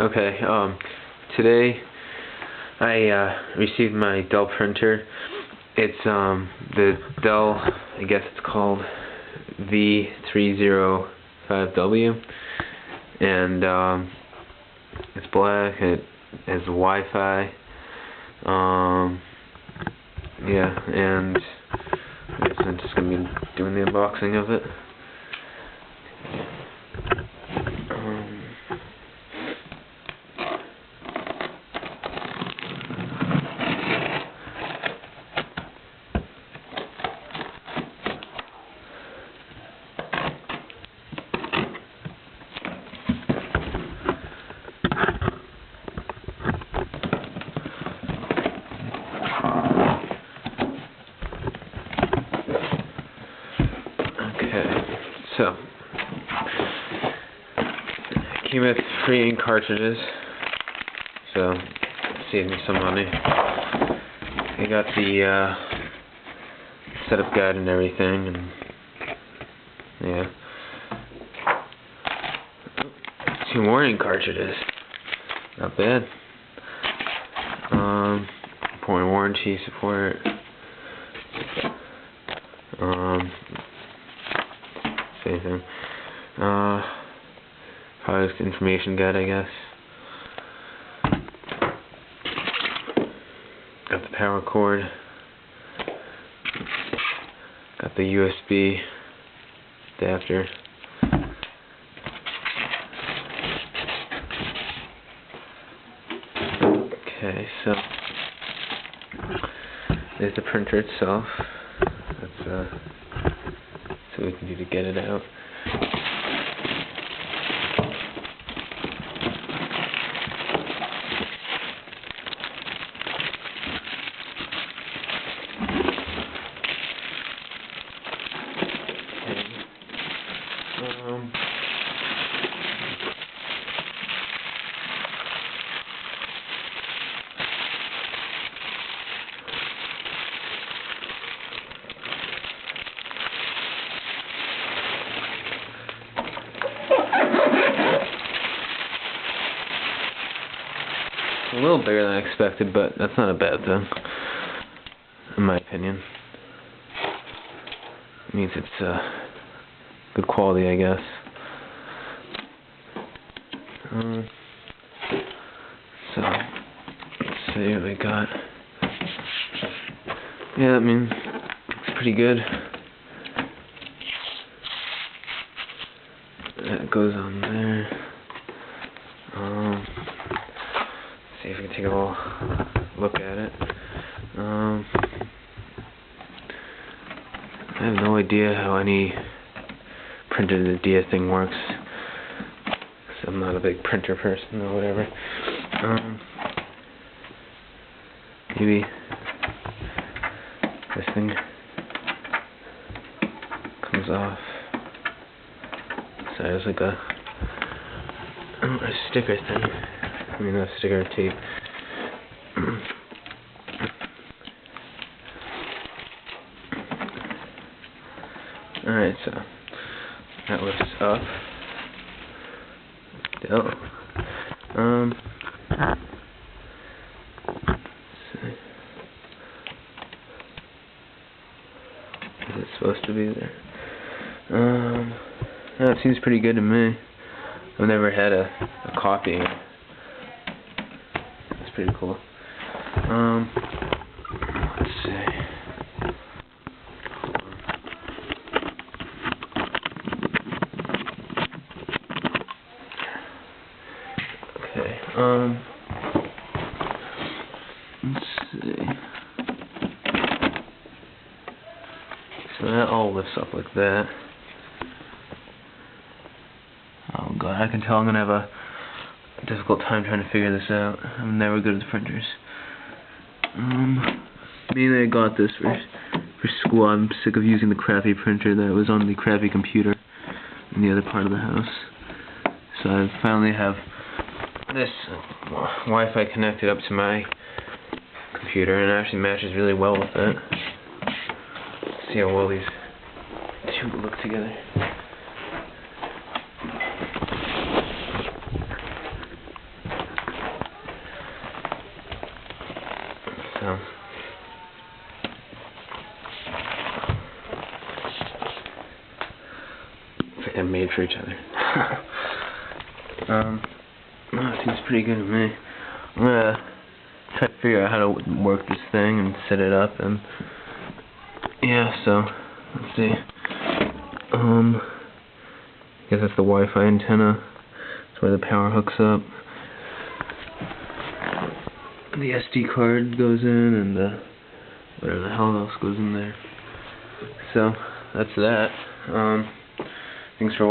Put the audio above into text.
Okay, today I received my Dell printer. It's the Dell, I guess it's called V305w, and it's black. It has Wi-Fi. Yeah, and I guess I'm just gonna be doing the unboxing of it. Okay, so it came with 3 ink cartridges, so saved me some money. I got the setup guide and everything, and yeah. 2 more ink cartridges, not bad. Important warranty support. Same thing. Product information guide, I guess. Got the power cord. Got the USB adapter. Okay, so there's the printer itself. That's what we can do to get it out. A little bigger than I expected, but that's not a bad thing, in my opinion. It means it's good quality, I guess. So let's see what we got. Yeah, I mean, it's pretty good. That goes on there. See if we can take a little look at it. I have no idea how any printer to dia thing works, because I'm not a big printer person or whatever. Maybe this thing comes off. So there's like a sticker thing. I mean, a sticker tape. Alright, so that lifts up. Dell. Is it supposed to be there? That seems pretty good to me. I've never had a copy. That's pretty cool. Let's see. Okay, let's see. So that all lifts up like that. Oh god, I can tell I'm gonna have a difficult time trying to figure this out. I'm never good with printers. Mainly I got this for school. I'm sick of using the crappy printer that was on the crappy computer in the other part of the house. So I finally have this Wi-Fi connected up to my computer, and it actually matches really well with it. Let's see how well these two look together. kind of made for each other. It seems pretty good to me. I'm gonna try to figure out how to work this thing and set it up, and yeah, so let's see. I guess that's the Wi-Fi antenna. That's where the power hooks up. The SD card goes in, and whatever the hell else goes in there. So that's that. Thanks for watching.